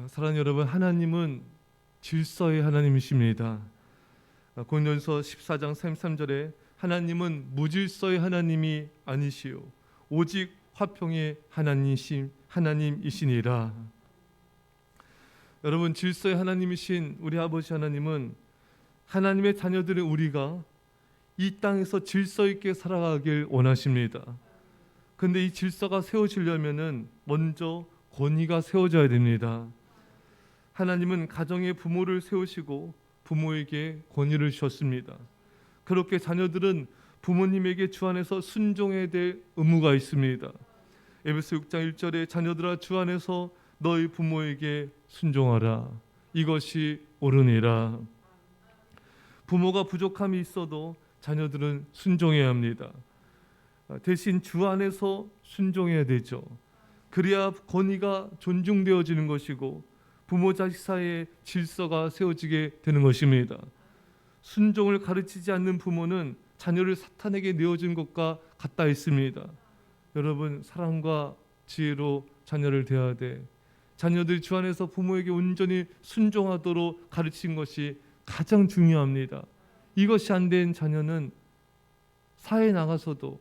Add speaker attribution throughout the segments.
Speaker 1: 사랑하는 여러분, 하나님은 질서의 하나님이십니다. 고린도전서 14장 33절에 하나님은 무질서의 하나님이 아니시오 오직 화평의 하나님이시니라. 여러분, 질서의 하나님이신 우리 아버지 하나님은 하나님의 자녀들인 우리가 이 땅에서 질서 있게 살아가길 원하십니다. 근데 이 질서가 세워지려면은 먼저 권위가 세워져야 됩니다. 하나님은 가정의 부모를 세우시고 부모에게 권위를 주셨습니다. 그렇게 자녀들은 부모님에게 주 안에서 순종해야 될 의무가 있습니다. 에베소 6장 1절에 자녀들아 주 안에서 너희 부모에게 순종하라. 이것이 옳으니라. 부모가 부족함이 있어도 자녀들은 순종해야 합니다. 대신 주 안에서 순종해야 되죠. 그래야 권위가 존중되어지는 것이고 부모 자식 사이에 질서가 세워지게 되는 것입니다. 순종을 가르치지 않는 부모는 자녀를 사탄에게 내어준 것과 같다 했습니다. 여러분, 사랑과 지혜로 자녀를 대해야 돼. 자녀들 주 안에서 부모에게 온전히 순종하도록 가르친 것이 가장 중요합니다. 이것이 안 된 자녀는 사회에 나가서도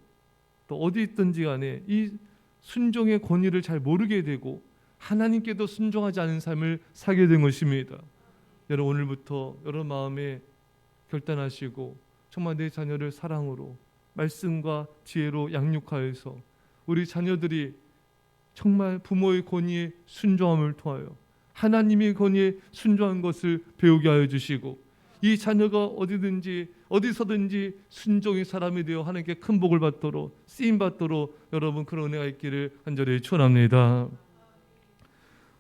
Speaker 1: 또 어디 있든지 간에 이 순종의 권위를 잘 모르게 되고 하나님께도 순종하지 않은 삶을 살게 된 것입니다. 여러분, 오늘부터 여러분 마음에 결단하시고 정말 내 자녀를 사랑으로 말씀과 지혜로 양육하여서 우리 자녀들이 정말 부모의 권위에 순종함을 통하여 하나님의 권위에 순종한 것을 배우게 하여 주시고 이 자녀가 어디서든지 순종의 사람이 되어 하나님께 큰 복을 받도록 쓰임 받도록 여러분 그런 은혜가 있기를 간절히 축원합니다.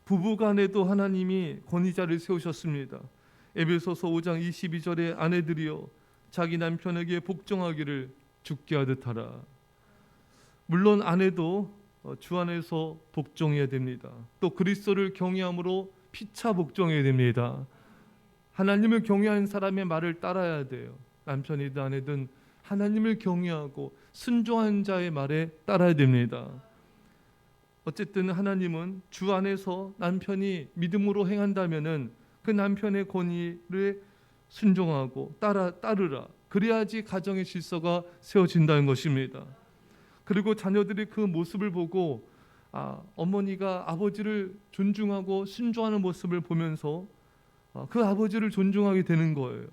Speaker 1: 부부간에도 하나님이 권위자를 세우셨습니다. 에베소서 5장 22절에 아내들이여 자기 남편에게 복종하기를 주께 하듯 하라. 물론 아내도 주 안에서 복종해야 됩니다. 또 그리스도를 경외함으로 피차 복종해야 됩니다. 하나님을 경외하는 사람의 말을 따라야 돼요. 남편이든 아내든 하나님을 경외하고 순종한 자의 말에 따라야 됩니다. 어쨌든 하나님은 주 안에서 남편이 믿음으로 행한다면은 그 남편의 권위를 순종하고 따르라. 그래야지 가정의 질서가 세워진다는 것입니다. 그리고 자녀들이 그 모습을 보고 어머니가 아버지를 존중하고 순종하는 모습을 보면서 그 아버지를 존중하게 되는 거예요.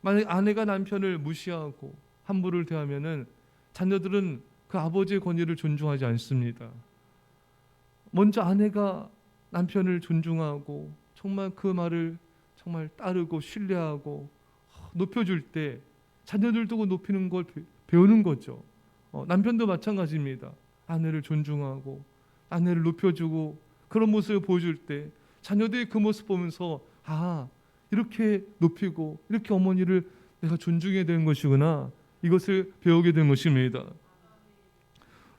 Speaker 1: 만약 아내가 남편을 무시하고 함부로 대하면은 자녀들은 그 아버지의 권위를 존중하지 않습니다. 먼저 아내가 남편을 존중하고 정말 그 말을 정말 따르고 신뢰하고 높여줄 때 자녀들도 그 높이는 걸 배우는 거죠. 남편도 마찬가지입니다. 아내를 존중하고 아내를 높여주고 그런 모습을 보여줄 때 자녀들이 그 모습 보면서 이렇게 높이고 이렇게 어머니를 내가 존중해야 되는 것이구나, 이것을 배우게 된 것입니다.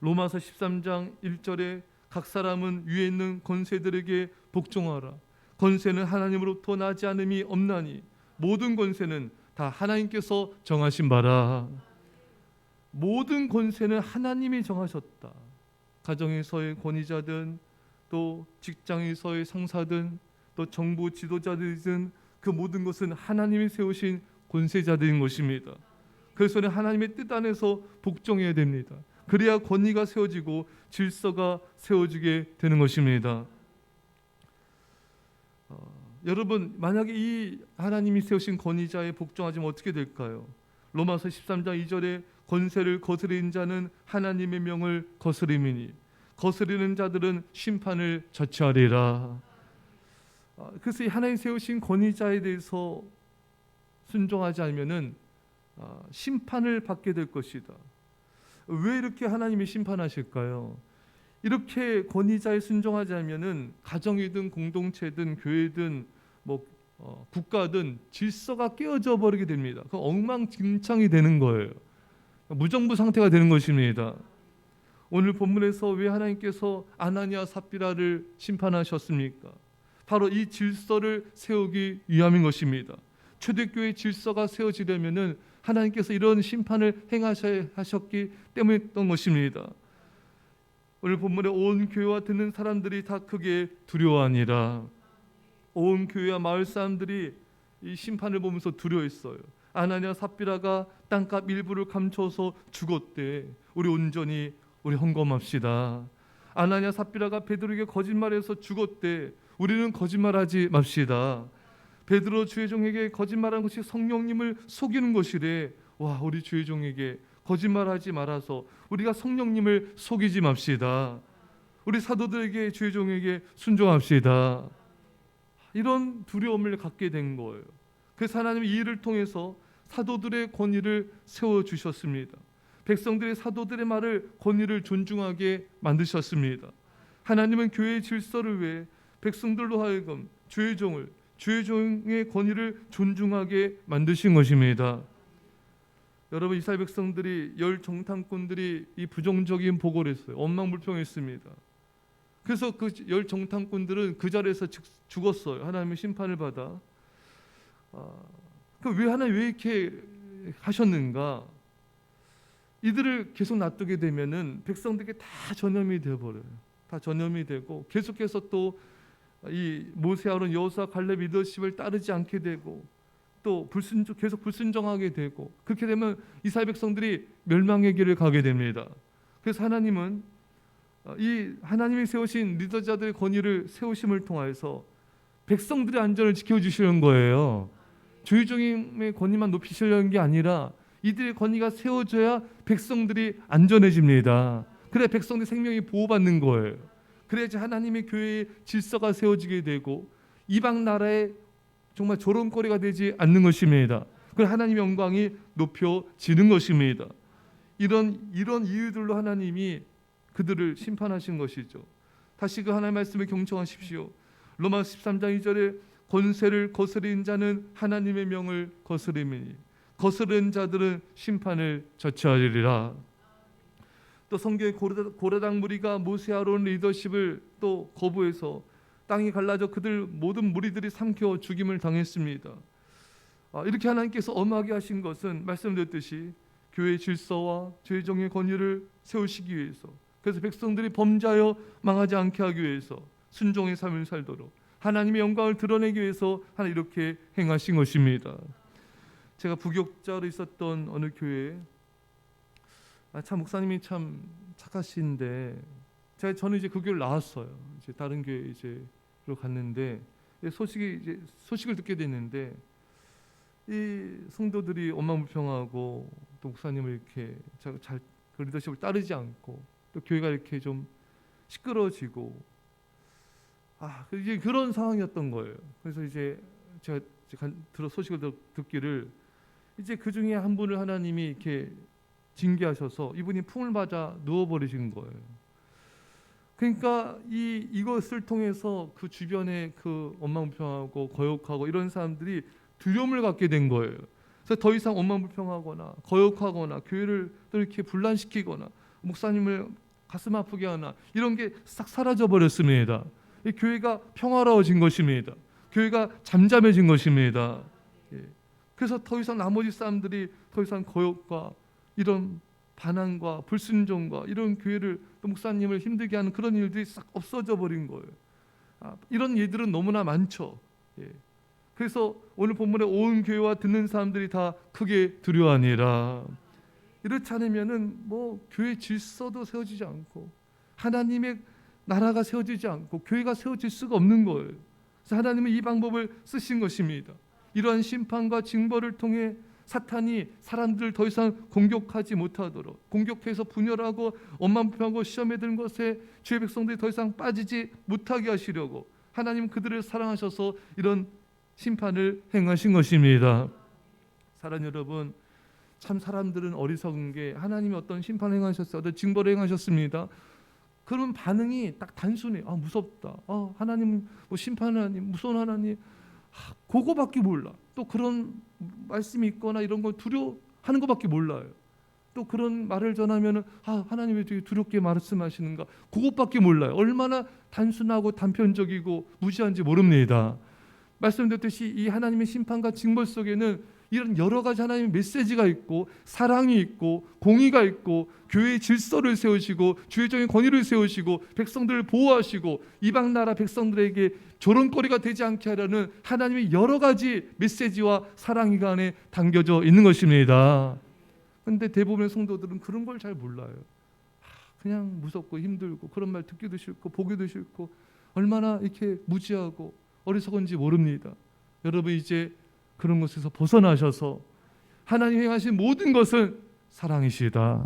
Speaker 1: 로마서 13장 1절에 각 사람은 위에 있는 권세들에게 복종하라. 권세는 하나님으로부터 나지 않음이 없나니 모든 권세는 다 하나님께서 정하신 바라. 모든 권세는 하나님이 정하셨다. 가정에서의 권위자든 또 직장에서의 상사든 또 정부 지도자들이든 그 모든 것은 하나님이 세우신 권세자들인 것입니다. 그래서 하나님의 뜻 안에서 복종해야 됩니다. 그래야 권위가 세워지고 질서가 세워지게 되는 것입니다. 여러분, 만약에 이 하나님이 세우신 권위자에 복종하지면 어떻게 될까요? 로마서 13장 2절에 권세를 거스리는 자는 하나님의 명을 거스림이니 거스리는 자들은 심판을 자취하리라. 그래서 이 하나님 세우신 권위자에 대해서 순종하지 않으면은 심판을 받게 될 것이다. 왜 이렇게 하나님이 심판하실까요? 이렇게 권위자에 순종하지 않으면은 가정이든 공동체든 교회든 국가든 질서가 깨어져 버리게 됩니다. 그 엉망진창이 되는 거예요. 무정부 상태가 되는 것입니다. 오늘 본문에서 왜 하나님께서 아나니아 삽비라를 심판하셨습니까? 바로 이 질서를 세우기 위함인 것입니다. 초대교회 질서가 세워지려면은 하나님께서 이런 심판을 행하셨기 때문이었던 것입니다. 오늘 본문에 온 교회와 듣는 사람들이 다 크게 두려워하니라. 온 교회와 마을 사람들이 이 심판을 보면서 두려워했어요. 아나니아 삽비라가 땅값 일부를 감춰서 죽었대. 우리 온전히 우리 헌금합시다. 아나니아 삽비라가 베드로에게 거짓말해서 죽었대. 우리는 거짓말하지 맙시다. 베드로 주의 종에게 거짓말한 것이 성령님을 속이는 것이래. 와, 우리 주의 종에게 거짓말하지 말아서 우리가 성령님을 속이지 맙시다. 우리 사도들에게 주의 종에게 순종합시다. 이런 두려움을 갖게 된 거예요. 그래서 하나님이 이 일을 통해서 사도들의 권위를 세워주셨습니다. 백성들의 사도들의 말을 권위를 존중하게 만드셨습니다. 하나님은 교회의 질서를 위해 백성들로 하여금 주의 종의 권위를 존중하게 만드신 것입니다. 여러분, 이스라엘 백성들이 열 정탐꾼들이 이 부정적인 보고를 했어요. 엉망불평했습니다. 그래서 그 열 정탐꾼들은 그 자리에서 죽었어요. 하나님의 심판을 받아. 왜 하나님 왜 이렇게 하셨는가? 이들을 계속 놔두게 되면은 백성들에게 다 전염이 되어버려요. 다 전염이 되고 계속해서 또 이 모세, 아론, 여호수아, 갈렙 리더십을 따르지 않게 되고 또 계속 불순종하게 되고 그렇게 되면 이스라엘 백성들이 멸망의 길을 가게 됩니다. 그래서 하나님은 이 하나님이 세우신 리더자들의 권위를 세우심을 통해서 백성들의 안전을 지켜주시는 거예요. 주의 종의 권위만 높이시려는 게 아니라 이들의 권위가 세워져야 백성들이 안전해집니다. 그래 백성들의 생명이 보호받는 거예요. 그래야지 하나님의 교회의 질서가 세워지게 되고 이방 나라에 정말 조롱거리가 되지 않는 것입니다. 그래 하나님의 영광이 높여지는 것입니다. 이런 이유들로 하나님이 그들을 심판하신 것이죠. 다시 그 하나님의 말씀을 경청하십시오. 로마 13장 2절에 권세를 거스린 자는 하나님의 명을 거스림이니 거스른 자들은 심판을 자처하리라. 또 성경의 고레당 무리가 모세 아론 리더십을 또 거부해서 땅이 갈라져 그들 모든 무리들이 삼켜 죽임을 당했습니다. 이렇게 하나님께서 엄하게 하신 것은 말씀드렸듯이 교회의 질서와 주의 종의 권위를 세우시기 위해서, 그래서 백성들이 범죄하여 망하지 않게 하기 위해서 순종의 삶을 살도록 하나님의 영광을 드러내기 위해서 하나님 이렇게 행하신 것입니다. 제가 부교육자로 있었던 어느 교회에 참 목사님이 참 착하신데 저는 이제 그 교회를 나왔어요. 이제 다른 교회 이제로 갔는데 소식을 듣게 됐는데 이 성도들이 엉망불평하고 또 목사님을 이렇게 잘 그 리더십을 따르지 않고 또 교회가 이렇게 좀 시끄러워지고 이제 그런 상황이었던 거예요. 그래서 이제 제가 소식을 듣기를 이제 그 중에 한 분을 하나님이 이렇게 징계하셔서 이분이 풍을 맞아 누워버리신 거예요. 그러니까 이것을 통해서 그 주변에 그 엉망불평하고 거역하고 이런 사람들이 두려움을 갖게 된 거예요. 그래서 더 이상 엉망불평하거나 거역하거나 교회를 또 이렇게 분란시키거나 목사님을 가슴 아프게 하나 이런 게 싹 사라져 버렸습니다. 이 교회가 평화로워진 것입니다. 교회가 잠잠해진 것입니다. 그래서 더 이상 나머지 사람들이 더 이상 거역과 이런 반항과 불순종과 이런 교회를 또 목사님을 힘들게 하는 그런 일들이 싹 없어져 버린 거예요. 이런 예들은 너무나 많죠. 그래서 오늘 본문에 온 교회와 듣는 사람들이 다 크게 두려워하니라. 이렇지 않으면은 교회 질서도 세워지지 않고 하나님의 나라가 세워지지 않고 교회가 세워질 수가 없는 거예요. 그래서 하나님은 이 방법을 쓰신 것입니다. 이러한 심판과 징벌을 통해 사탄이 사람들을 더 이상 공격하지 못하도록, 공격해서 분열하고 엉망불평하고 시험에 든 것에 주의 백성들이 더 이상 빠지지 못하게 하시려고 하나님 그들을 사랑하셔서 이런 심판을 행하신 것입니다. 사랑 여러분, 참 사람들은 어리석은 게 하나님이 어떤 심판을 행하셨어요, 어떤 징벌을 행하셨습니다. 그런 반응이 딱 단순히 무섭다, 하나님 심판 하나님, 무서운 하나님, 그거밖에 몰라. 또 그런 말씀이 있거나 이런 걸 두려워하는 것밖에 몰라요. 또 그런 말을 전하면 하나님 왜 되게 두렵게 말씀하시는가, 그것밖에 몰라요. 얼마나 단순하고 단편적이고 무지한지 모릅니다. 말씀드렸듯이 이 하나님의 심판과 징벌 속에는 이런 여러 가지 하나님의 메시지가 있고 사랑이 있고 공의가 있고 교회의 질서를 세우시고 주의적인 권위를 세우시고 백성들을 보호하시고 이방 나라 백성들에게 조롱거리가 되지 않게 하려는 하나님의 여러 가지 메시지와 사랑이 그 안에 담겨져 있는 것입니다. 그런데 대부분의 성도들은 그런 걸 잘 몰라요. 그냥 무섭고 힘들고 그런 말 듣기도 싫고 보기도 싫고 얼마나 이렇게 무지하고 어리석은지 모릅니다. 여러분 이제 그런 것에서 벗어나셔서 하나님 행하신 모든 것은 사랑이시다.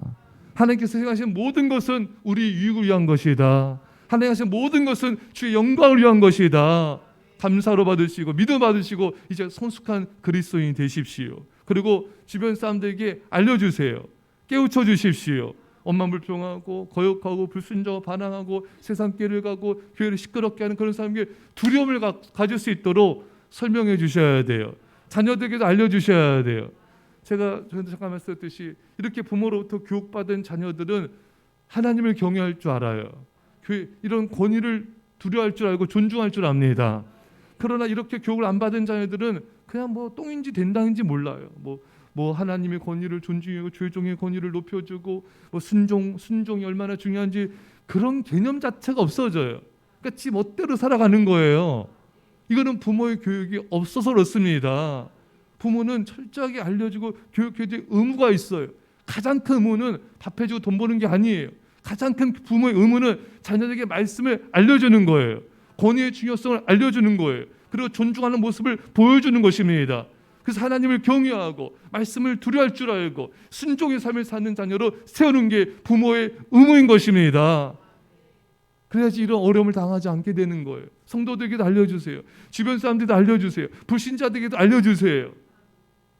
Speaker 1: 하나님께서 행하신 모든 것은 우리 유익을 위한 것이다. 하나님 행하신 모든 것은 주의 영광을 위한 것이다. 감사로 받으시고 믿음 받으시고 이제 성숙한 그리스도인이 되십시오. 그리고 주변 사람들에게 알려주세요. 깨우쳐 주십시오. 엄만 불평하고 거역하고 불순종하고 반항하고 세상 길을 가고 교회를 시끄럽게 하는 그런 사람에게 두려움을 가질 수 있도록 설명해 주셔야 돼요. 자녀들에게도 알려주셔야 돼요. 제가 잠깐 말씀드렸듯이 이렇게 부모로부터 교육받은 자녀들은 하나님을 경외할 줄 알아요. 이런 권위를 두려워할 줄 알고 존중할 줄 압니다. 그러나 이렇게 교육을 안 받은 자녀들은 그냥 뭐 똥인지 된당인지 몰라요. 뭐 하나님의 권위를 존중하고 죄종의 권위를 높여주고 뭐 순종이 얼마나 중요한지 그런 개념 자체가 없어져요. 그러니까 지 멋대로 살아가는 거예요. 이거는 부모의 교육이 없어서 그렇습니다. 부모는 철저하게 알려주고 교육해야 될 의무가 있어요. 가장 큰 의무는 밥 해주고 돈 버는 게 아니에요. 가장 큰 부모의 의무는 자녀에게 말씀을 알려주는 거예요. 권위의 중요성을 알려주는 거예요. 그리고 존중하는 모습을 보여주는 것입니다. 그래서 하나님을 경외하고 말씀을 두려워할 줄 알고 순종의 삶을 사는 자녀로 세우는 게 부모의 의무인 것입니다. 그래야지 이런 어려움을 당하지 않게 되는 거예요. 성도들에게도 알려주세요. 주변 사람들도 알려주세요. 불신자들에게도 알려주세요.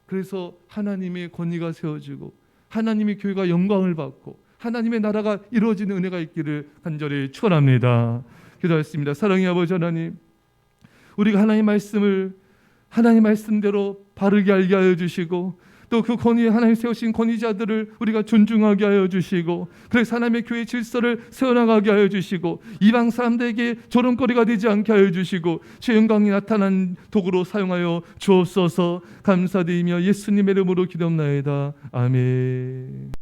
Speaker 1: 그래서 하나님의 권위가 세워지고 하나님의 교회가 영광을 받고 하나님의 나라가 이루어지는 은혜가 있기를 간절히 축원합니다. 기도하겠습니다. 사랑의 아버지 하나님, 우리가 하나님의 말씀을 하나님 말씀대로 바르게 알게 하여 주시고 또 그 권위에 하나님 세우신 권위자들을 우리가 존중하게 하여 주시고 그래서 하나님의 교회 질서를 세워나가게 하여 주시고 이방 사람들에게 조롱거리가 되지 않게 하여 주시고 주의 영광이 나타난 도구로 사용하여 주옵소서. 감사드리며 예수님의 이름으로 기도합나이다. 아멘.